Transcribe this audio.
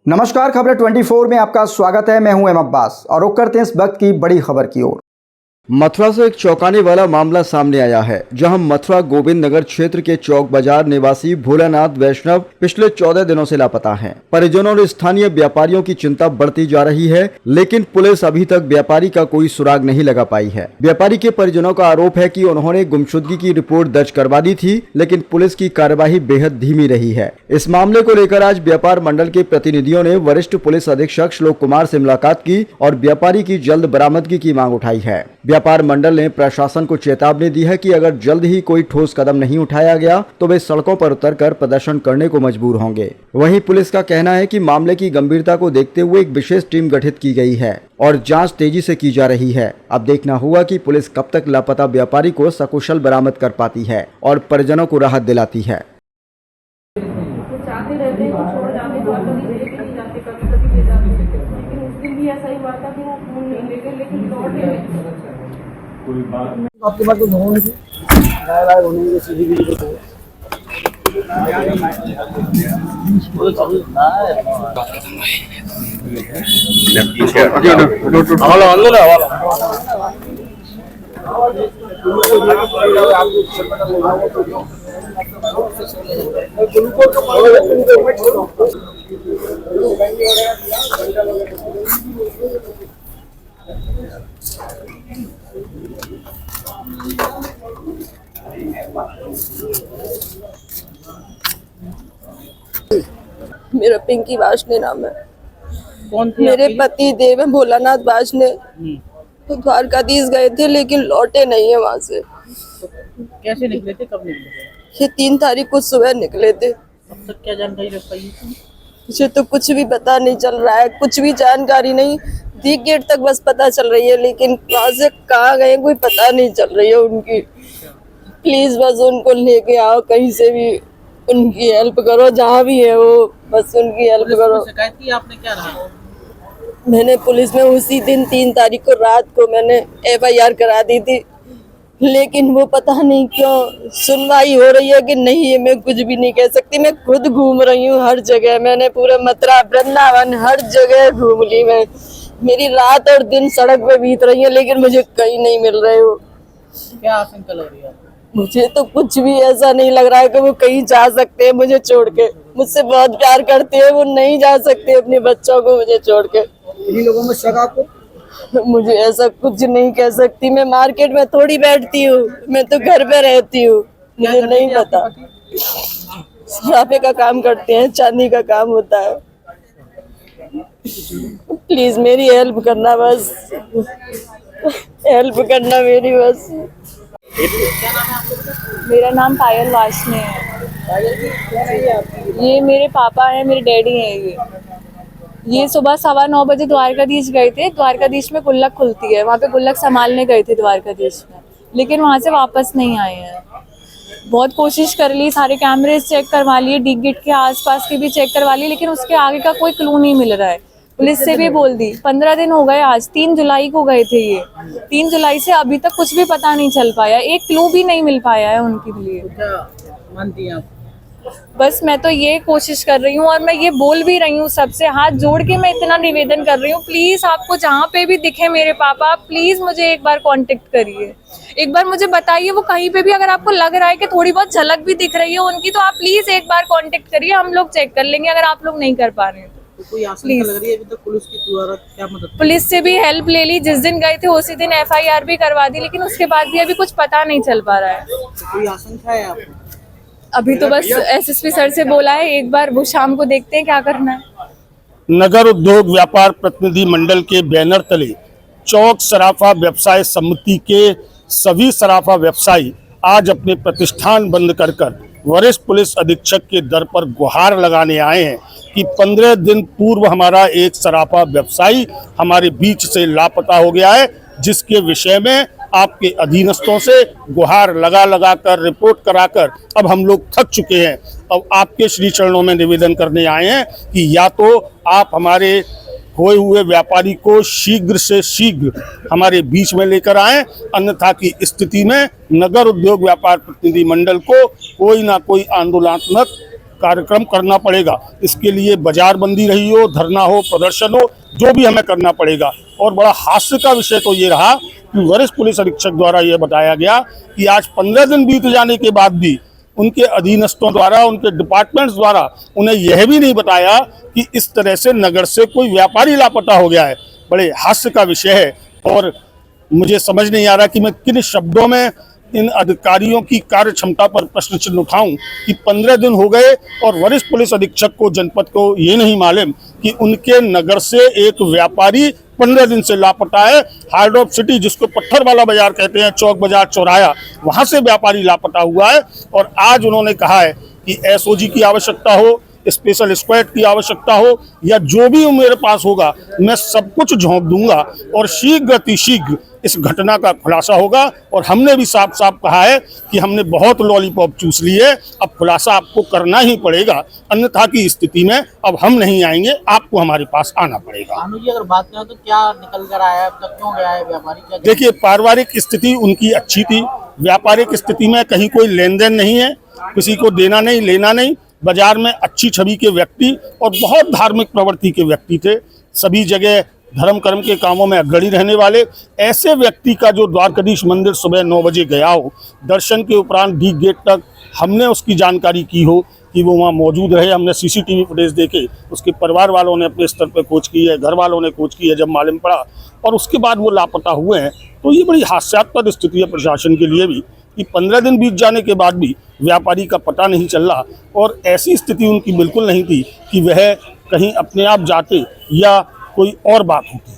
नमस्कार, खबर 24 में आपका स्वागत है। मैं हूं एम अब्बास और रुक करते हैं इस वक्त की बड़ी खबर की ओर। मथुरा से एक चौंकाने वाला मामला सामने आया है, जहां मथुरा गोविंद नगर क्षेत्र के चौक बाजार निवासी भोलानाथ वैष्णव पिछले 14 दिनों से लापता हैं। परिजनों और स्थानीय व्यापारियों की चिंता बढ़ती जा रही है, लेकिन पुलिस अभी तक व्यापारी का कोई सुराग नहीं लगा पाई है। व्यापारी के परिजनों का आरोप है कि उन्होंने गुमशुदगी की रिपोर्ट दर्ज करवा दी थी, लेकिन पुलिस की कार्यवाही बेहद धीमी रही है। इस मामले को लेकर आज व्यापार मंडल के प्रतिनिधियों ने वरिष्ठ पुलिस अधीक्षक श्लोक कुमार से मुलाकात की और व्यापारी की जल्द बरामदगी की मांग उठाई है। व्यापार मंडल ने प्रशासन को चेतावनी दी है कि अगर जल्द ही कोई ठोस कदम नहीं उठाया गया तो वे सड़कों पर उतरकर प्रदर्शन करने को मजबूर होंगे। वहीं पुलिस का कहना है कि मामले की गंभीरता को देखते हुए एक विशेष टीम गठित की गई है और जांच तेजी से की जा रही है। अब देखना होगा कि पुलिस कब तक लापता व्यापारी को सकुशल बरामद कर पाती है और परिजनों को राहत दिलाती है। आपके पास तो होने की गाय होने की सीधी भी मेरा पिंकी वाशने नाम है। कौन थे मेरे पति देव है भोलानाथ वाशने। तो द्वारकाधीश गए थे लेकिन लौटे नहीं है वहाँ से। कैसे निकले थे, कब निकले थे? ये 3 तारीख को सुबह निकले थे। अब तक क्या जानकारी रख पाई है? मुझे तो कुछ भी पता नहीं चल रहा है, कुछ भी जानकारी नहीं। दी गेट तक बस पता चल रही है, लेकिन वहाँ से कहाँ गए कोई पता नहीं चल रही है उनकी। प्लीज बस उनको लेके आओ, कहीं से भी उनकी हेल्प करो, जहाँ भी है वो बस उनकी हेल्प करो। शिकायत की आपने, क्या रहा? मैंने पुलिस में उसी दिन 3 तारीख को रात को मैंने FIR करा दी थी, लेकिन वो पता नहीं क्यों सुनवाई हो रही है कि नहीं है। मैं कुछ भी नहीं कह सकती। मैं खुद घूम रही हूँ हर जगह, मैंने पूरे मथुरा वृंदावन हर जगह घूम ली मैं। मेरी रात और दिन सड़क पे बीत रही है, लेकिन मुझे कहीं नहीं मिल रहे हो। क्या आशंका लग रही है? मुझे तो कुछ भी ऐसा नहीं लग रहा है कि वो कहीं जा सकते हैं मुझे छोड़ के। मुझसे बहुत प्यार करते हैं, वो नहीं जा सकते अपने बच्चों को मुझे छोड़ के। इन्हीं लोगों में शक आपको? मुझे ऐसा कुछ नहीं कह सकती। मैं मार्केट में थोड़ी बैठती हूँ, मैं तो घर पे रहती हूँ। मुझे नहीं पता। सराफे का काम करते हैं, चांदी का काम होता है। प्लीज मेरी हेल्प करना, बस हेल्प करना मेरी बस। मेरा नाम पायल वाशने है। ये मेरे पापा हैं, मेरे डैडी हैं। ये सुबह 9:15 बजे द्वारकाधीश गए थे। द्वारकाधीश में गुल्लक खुलती है, वहाँ पे गुल्लक संभालने गए थे द्वारकाधीश में, लेकिन वहाँ से वापस नहीं आए हैं। बहुत कोशिश कर ली, सारे कैमरेज चेक करवा लिए, डी गेट के आसपास के भी चेक करवा लिए, लेकिन उसके आगे का कोई क्लू नहीं मिल रहा है। पुलिस से भी बोल दी। 15 दिन हो गए, आज 3 जुलाई को गए थे ये। 3 जुलाई से अभी तक कुछ भी पता नहीं चल पाया, एक क्लू भी नहीं मिल पाया है उनके लिए। मानती हैं आप? बस मैं तो ये कोशिश कर रही हूँ और मैं ये बोल भी रही हूँ सबसे, हाथ जोड़ के मैं इतना निवेदन कर रही हूँ, प्लीज आपको जहाँ पे भी दिखे मेरे पापा, प्लीज मुझे एक बार कांटेक्ट करिए। एक बार मुझे बताइए, वो कहीं पे भी अगर आपको लग रहा है कि थोड़ी बहुत झलक भी दिख रही है उनकी, तो आप प्लीज एक बार कांटेक्ट करिए, हम लोग चेक कर लेंगे अगर आप लोग नहीं कर पा रहे हैं तो। कोई आशंका लग रही है अभी तक पुलिस की द्वारा क्या मदद? पुलिस से भी हेल्प ले ली, जिस दिन गए थे उसी दिन FIR भी करवा दी, लेकिन उसके बाद भी अभी कुछ पता नहीं चल पा रहा है। कोई आशंका है आपको? अभी तो बस SSP सर से बोला है, एक बार वो शाम को देखते हैं क्या करना है। नगर उद्योग व्यापार प्रतिनिधि मंडल के बैनर तले चौक सराफा व्यवसाय समिति के सभी सराफा व्यवसायी आज अपने प्रतिष्ठान बंद कर वरिष्ठ पुलिस अधीक्षक के दर पर गुहार लगाने आए हैं कि 15 दिन पूर्व हमारा एक सराफा व्यवसायी हमारे बीच से लापता हो गया है, जिसके विषय में आपके अधीनस्थों से गुहार लगा कर रिपोर्ट कराकर अब हम लोग थक चुके हैं। अब आपके श्री चरणों में निवेदन करने आए हैं कि या तो आप हमारे खोए हुए व्यापारी को शीघ्र से शीघ्र हमारे बीच में लेकर आएं, अन्यथा की स्थिति में नगर उद्योग व्यापार प्रतिनिधि मंडल को कोई ना कोई आंदोलनात्मक कार्यक्रम करना पड़ेगा। इसके लिए बाजार बंदी रही हो, धरना हो, प्रदर्शन हो, जो भी हमें करना पड़ेगा। और बड़ा हास्य का विषय तो ये रहा कि वरिष्ठ पुलिस अधीक्षक द्वारा यह बताया गया कि आज 15 दिन बीत जाने के बाद भी उनके अधीनस्थों द्वारा, उनके डिपार्टमेंट्स द्वारा उन्हें यह भी नहीं बताया कि इस तरह से नगर से कोई व्यापारी लापता हो गया है। बड़े हास्य का विषय है और मुझे समझ नहीं आ रहा कि मैं किन शब्दों में इन अधिकारियों की कार्य क्षमता पर प्रश्न चिन्ह उठाऊं कि 15 दिन हो गए और वरिष्ठ पुलिस अधीक्षक को, जनपद को ये नहीं मालूम कि उनके नगर से एक व्यापारी 15 दिन से लापता है। हार्ट ऑफ सिटी, जिसको पत्थर वाला बाजार कहते हैं, चौक बाजार चौराया, वहां से व्यापारी लापता हुआ है। और आज उन्होंने कहा है कि एसओजी की आवश्यकता हो, स्पेशल स्क्वाड की आवश्यकता हो, या जो भी मेरे पास होगा मैं सब कुछ झोंक दूंगा और शीघ्र अतिशीघ्र इस घटना का खुलासा होगा। और हमने भी साफ साफ कहा है कि हमने बहुत लॉलीपॉप चूस ली है, अब खुलासा आपको करना ही पड़ेगा, अन्यथा की स्थिति में अब हम नहीं आएंगे, आपको हमारे पास आना पड़ेगा। भानु जी, अगर बात करें तो क्या निकल कर आया है अब तक, क्यों गया है व्यापारी? क्या देखिए, पारिवारिक स्थिति उनकी अच्छी थी। व्यापारिक स्थिति में कहीं कोई लेन देन नहीं है, किसी को देना नहीं लेना नहीं। बाजार में अच्छी छवि के व्यक्ति और बहुत धार्मिक प्रवृत्ति के व्यक्ति थे, सभी जगह धर्म कर्म के कामों में अग्रणी रहने वाले ऐसे व्यक्ति का जो द्वारकाधीश मंदिर सुबह 9 बजे गया हो, दर्शन के उपरांत डी गेट तक हमने उसकी जानकारी की हो कि वो वहाँ मौजूद रहे। हमने सीसीटीवी फुटेज देखे, उसके परिवार वालों ने अपने स्तर पर खोज की है, घर वालों ने खोज की है जब मालूम पड़ा, और उसके बाद वो लापता हुए हैं। तो ये बड़ी हास्यास्पद स्थिति है प्रशासन के लिए भी कि 15 दिन बीत जाने के बाद भी व्यापारी का पता नहीं चल रहा। और ऐसी स्थिति उनकी बिल्कुल नहीं थी कि वह कहीं अपने आप जाते या कोई और बात होती।